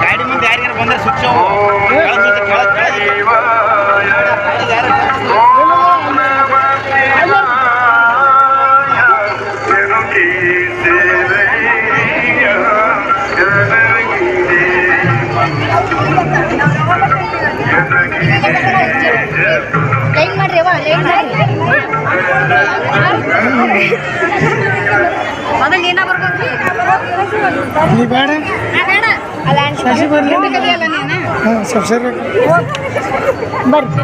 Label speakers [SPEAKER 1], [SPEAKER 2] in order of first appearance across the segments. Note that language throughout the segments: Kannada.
[SPEAKER 1] ಗಾಡಿ ಮುಂದೆ ಯಾರಿಗಾರ ಬಂದ್ರೆ ಸ್ವಿಚ್
[SPEAKER 2] ಲೈನ್ ಮಾಡ್ರಿ ಮೊದಲು ನೀನ ಬರ್ಬೇಕು
[SPEAKER 3] ನೀ ಬೇಡ
[SPEAKER 2] ಅಲ್ಲ
[SPEAKER 3] ಶಶಿ ಬರ್ಲಿ
[SPEAKER 2] ಕಲಿಯಲ್ಲ ನೀನು
[SPEAKER 3] ಸಬ್ಸ್ಕ್ರೈಬ್
[SPEAKER 2] ಬರ್ರಿ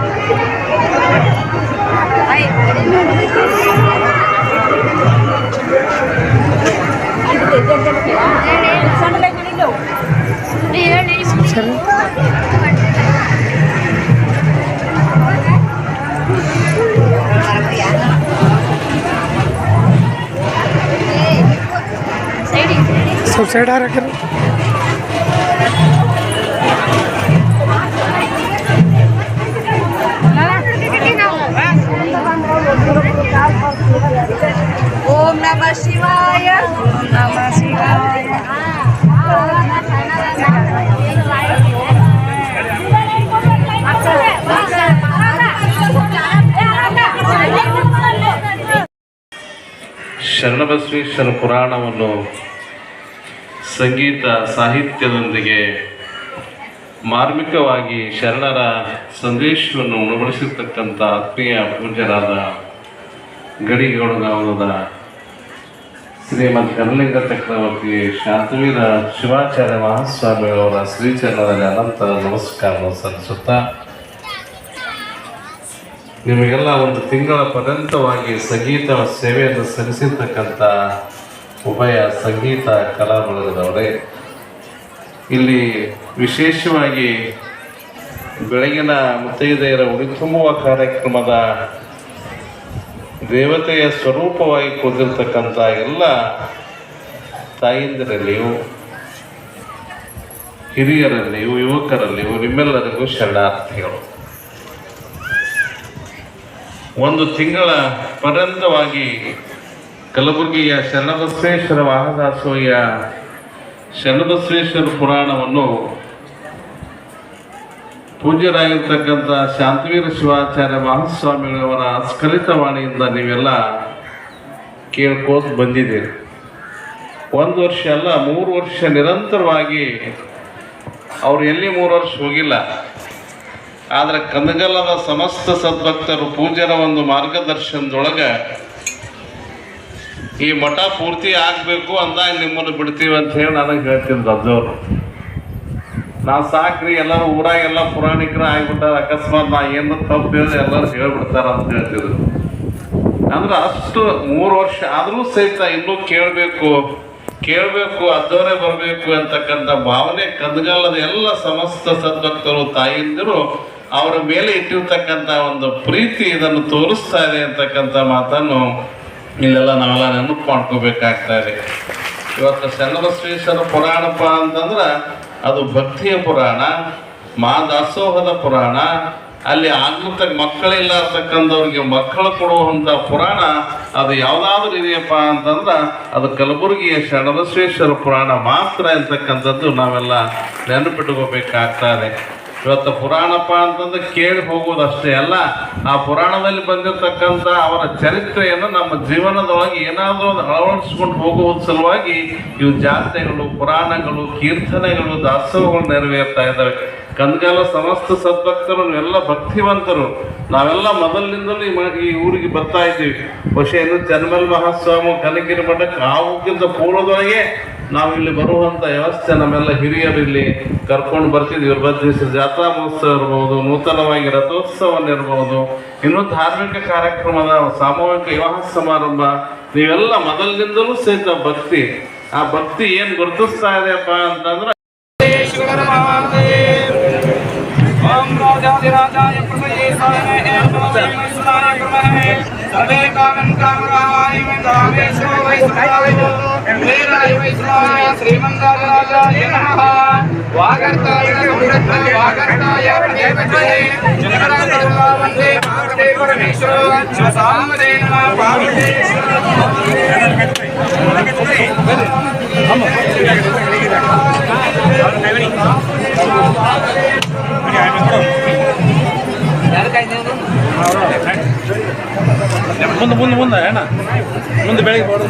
[SPEAKER 3] सब साइड आ रखे
[SPEAKER 2] ओम नमः शिवाय ओम नमः शिवाय
[SPEAKER 4] ಶರಣಬಸವೇಶ್ವರ ಪುರಾಣವನ್ನು ಸಂಗೀತ ಸಾಹಿತ್ಯದೊಂದಿಗೆ ಮಾರ್ಮಿಕವಾಗಿ ಶರಣರ ಸಂದೇಶವನ್ನು ಉಣಬಡಿಸಿರ್ತಕ್ಕಂಥ ಆತ್ಮೀಯ ಪೂಜ್ಯರಾದ ಗಡಿಗೌಡಗಾವಲದ ಶ್ರೀಮದ್ ಕರಲಿಂಗ ಚಕ್ರವರ್ತಿ ಶಾಂತವೀರ ಶಿವಾಚಾರ್ಯ ಮಹಾಸ್ವಾಮಿಯವರ ಶ್ರೀಚರಣದಲ್ಲಿ ಅನಂತ ನಮಸ್ಕಾರವನ್ನು ಸಲ್ಲಿಸುತ್ತಾ ನಿಮಗೆಲ್ಲ ಒಂದು ತಿಂಗಳ ಪರ್ಯಂತವಾಗಿ ಸಂಗೀತ ಸೇವೆಯನ್ನು ಸಲ್ಲಿಸಿರ್ತಕ್ಕಂಥ ಉಭಯ ಸಂಗೀತ ಕಲಾ ಬಳಗದವರೇ, ಇಲ್ಲಿ ವಿಶೇಷವಾಗಿ ಬೆಳಗಿನ ಮುತ್ತೈದೆಯರ ಉಡಿ ತುಂಬುವ ಕಾರ್ಯಕ್ರಮದ ದೇವತೆಯ ಸ್ವರೂಪವಾಗಿ ಕೂದಿರ್ತಕ್ಕಂಥ ಎಲ್ಲ ತಾಯಂದಿರಲ್ಲಿಯೂ ಹಿರಿಯರಲ್ಲಿಯೂ ಯುವಕರಲ್ಲಿಯೂ ನಿಮ್ಮೆಲ್ಲರಿಗೂ ಶರಣಾರ್ಥಿಗಳು. ಒಂದು ತಿಂಗಳ ಪರ್ಯಂತವಾಗಿ ಕಲಬುರಗಿಯ ಶರಣಬಸವೇಶ್ವರ ಮಹಾದಾಸೋಹಿಯ ಶರಣಬಸವೇಶ್ವರ ಪುರಾಣವನ್ನು ಪೂಜ್ಯರಾಗಿರ್ತಕ್ಕಂಥ ಶಾಂತವೀರ ಶಿವಾಚಾರ್ಯ ಮಹಾಸ್ವಾಮಿಗಳವರ ಸ್ಖಲಿತವಾಣಿಯಿಂದ ನೀವೆಲ್ಲ ಕೇಳ್ಕೋತ ಬಂದಿದ್ದೀರಿ. 1 ವರ್ಷ ಅಲ್ಲ, 3 ವರ್ಷ ನಿರಂತರವಾಗಿ ಅವ್ರು ಎಲ್ಲಿ 3 ವರ್ಷ ಹೋಗಿಲ್ಲ. ಆದರೆ ಕಂದಗಲ್ಲದ ಸಮಸ್ತ ಸದ್ಭಕ್ತರು ಪೂಜ್ಯರ ಒಂದು ಮಾರ್ಗದರ್ಶನದೊಳಗೆ ಈ ಮಠ ಪೂರ್ತಿ ಆಗಬೇಕು ಅಂದಾಗ ನಿಮ್ಮನ್ನು ಬಿಡ್ತೀವಿ ಅಂತ ಹೇಳಿ ನನಗೆ ಹೇಳ್ತಿದ್ರು ಅಜ್ಜವರು. ನಾ ಸಾಕ್ರಿ, ಎಲ್ಲರೂ ಊರಾಗೆಲ್ಲ ಪುರಾಣಿಕರು ಆಗಿಬಿಟ್ಟಾರ, ಅಕಸ್ಮಾತ್ ನಾ ಏನು ತಪ್ಪು ಹೇಳಿದ್ರೆ ಎಲ್ಲರೂ ಹೇಳ್ಬಿಡ್ತಾರ ಅಂತ ಹೇಳ್ತಿದ್ರು. ಅಂದ್ರೆ ಅಷ್ಟು 3 ವರ್ಷ ಆದರೂ ಸಹಿತ ಇನ್ನೂ ಕೇಳಬೇಕು ಅದ್ದವರೇ ಬರಬೇಕು ಅಂತಕ್ಕಂಥ ಭಾವನೆ ಕಂದಗಲ್ಲದ ಎಲ್ಲ ಸಮಸ್ತ ಸದ್ಭಕ್ತರು ತಾಯಿಯಂದಿರು ಅವರ ಮೇಲೆ ಇಟ್ಟಿರ್ತಕ್ಕಂಥ ಒಂದು ಪ್ರೀತಿ ಇದನ್ನು ತೋರಿಸ್ತಾ ಇದೆ ಅಂತಕ್ಕಂಥ ಮಾತನ್ನು ಇಲ್ಲೆಲ್ಲ ನಾವೆಲ್ಲ ನೆನಪು ಮಾಡ್ಕೋಬೇಕಾಗ್ತಾ ಇದೆ. ಇವತ್ತು ಶರಣಬಸವೇಶ್ವರ ಪುರಾಣಪ್ಪ ಅಂತಂದ್ರೆ ಅದು ಭಕ್ತಿಯ ಪುರಾಣ, ಮಹಾದಾಸೋಹದ ಪುರಾಣ, ಅಲ್ಲಿ ಆಗ್ಲಿರ್ತಕ್ಕ ಮಕ್ಕಳಿಲ್ಲ ಅಂತಕ್ಕಂಥವ್ರಿಗೆ ಮಕ್ಕಳು ಕೊಡುವಂಥ ಪುರಾಣ ಅದು ಯಾವುದಾದ್ರೂ ಇದೆಯಪ್ಪ ಅಂತಂದ್ರೆ ಅದು ಕಲಬುರಗಿಯ ಶರಣಬಸವೇಶ್ವರ ಪುರಾಣ ಮಾತ್ರ ಅಂತಕ್ಕಂಥದ್ದು ನಾವೆಲ್ಲ ನೆನಪಿಟ್ಕೋಬೇಕಾಗ್ತಾ ಇದೆ. ಇವತ್ತು ಪುರಾಣಪ್ಪ ಅಂತಂದ್ರೆ ಕೇಳಿ ಹೋಗೋದು ಅಷ್ಟೇ ಅಲ್ಲ, ಆ ಪುರಾಣದಲ್ಲಿ ಬಂದಿರತಕ್ಕಂಥ ಅವರ ಚರಿತ್ರೆಯನ್ನು ನಮ್ಮ ಜೀವನದೊಳಗೆ ಏನಾದರೂ ಅಳವಡಿಸ್ಕೊಂಡು ಹೋಗುವುದ ಸಲುವಾಗಿ ಇವು ಜಾತ್ರೆಗಳು, ಪುರಾಣಗಳು, ಕೀರ್ತನೆಗಳು, ದಾಸೋಹಗಳು ನೆರವೇರ್ತಾ ಇದ್ದಾವೆ. ಕಂದಗಾಲ ಸಮಸ್ತ ಸದ್ಭಕ್ತರು ಎಲ್ಲ ಭಕ್ತಿವಂತರು, ನಾವೆಲ್ಲ ಮೊದಲಿನಿಂದಲೂ ಈ ಊರಿಗೆ ಬರ್ತಾ ಇದ್ದೀವಿ. ಬಹುಶಃ ಇನ್ನು ಚನ್ನಮಲ್ ಮಹಾಸ್ವಾಮಿ ಕನಗಿರಿ ಮಠಕ್ಕೆ ಆಗೋಕ್ಕಿಂತ ಪೂರ್ವದೊಳಗೆ ನಾವು ಇಲ್ಲಿ ಬರುವಂಥ ವ್ಯವಸ್ಥೆ ನಮ್ಮೆಲ್ಲ ಹಿರಿಯರು ಇಲ್ಲಿ ಕರ್ಕೊಂಡು ಬರ್ತಿದ್ವಿ. ವೀರಭದ್ರೇಶ್ವರ ಜಾತ್ರಾ ಮಹೋತ್ಸವ ಇರ್ಬೋದು, ನೂತನವಾಗಿ ರಥೋತ್ಸವನಿರ್ಬೋದು, ಇನ್ನೂ ಧಾರ್ಮಿಕ ಕಾರ್ಯಕ್ರಮದ ಸಾಮೂಹಿಕ ವಿವಾಹ ಸಮಾರಂಭ, ನೀವೆಲ್ಲ ಮೊದಲಿನಿಂದಲೂ ಸಹಿತ ಭಕ್ತಿ, ಆ ಭಕ್ತಿ ಏನು ಗುರುತಿಸ್ತಾ ಇದೆಯಪ್ಪ ಅಂತಂದ್ರೆ
[SPEAKER 5] ओम राजाधिराजाय प्रसये सायने एवं सुनाय क्रमहे सर्वे कामं कामराय कामेशो वैष्णवाय वीराय वैष्णवाय श्रीमन्दाराजाय नमः वागर्ताय समृद्ध वागर्ताय प्रदेवते जनकराय वन्दे पार्वते परमेश्वर शिव सामदे नमः पार्वते
[SPEAKER 1] ಮುಂದೆ ಮುಂದೆ ಮುಂದೆ ಅಣ್ಣ ಮುಂದೆ ಬೆಳಿಗ್ಗೆ ಬೋರ್ಡು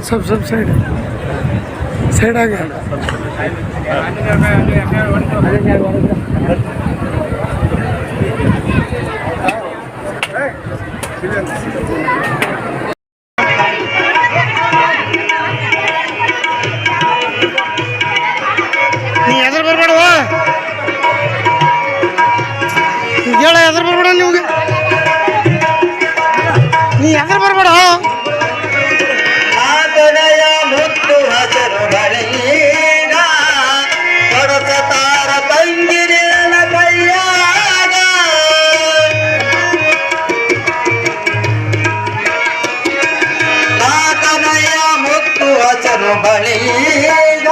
[SPEAKER 3] सब साइड आ गया ನೀ ಎದ್ರ ಬರ್ಬೇಡವ ಹೇಳ ಎದ್ರ ಬರ್ಬೇಡ ನಿಮ್ಗೆ ನೀ ಎದ್ರ ಬರ್ಬೇಡ
[SPEAKER 6] ಆತನಯ ಮುತ್ತು ಹಸರು ಬಳೆಯೀಗ ಕೊಡತಾರ ತಂಗಿರಿನ ಕೈಯಾಗ ಆತನಯ ಮುತ್ತು ಹಸರು ಬಳೆಯೀಗ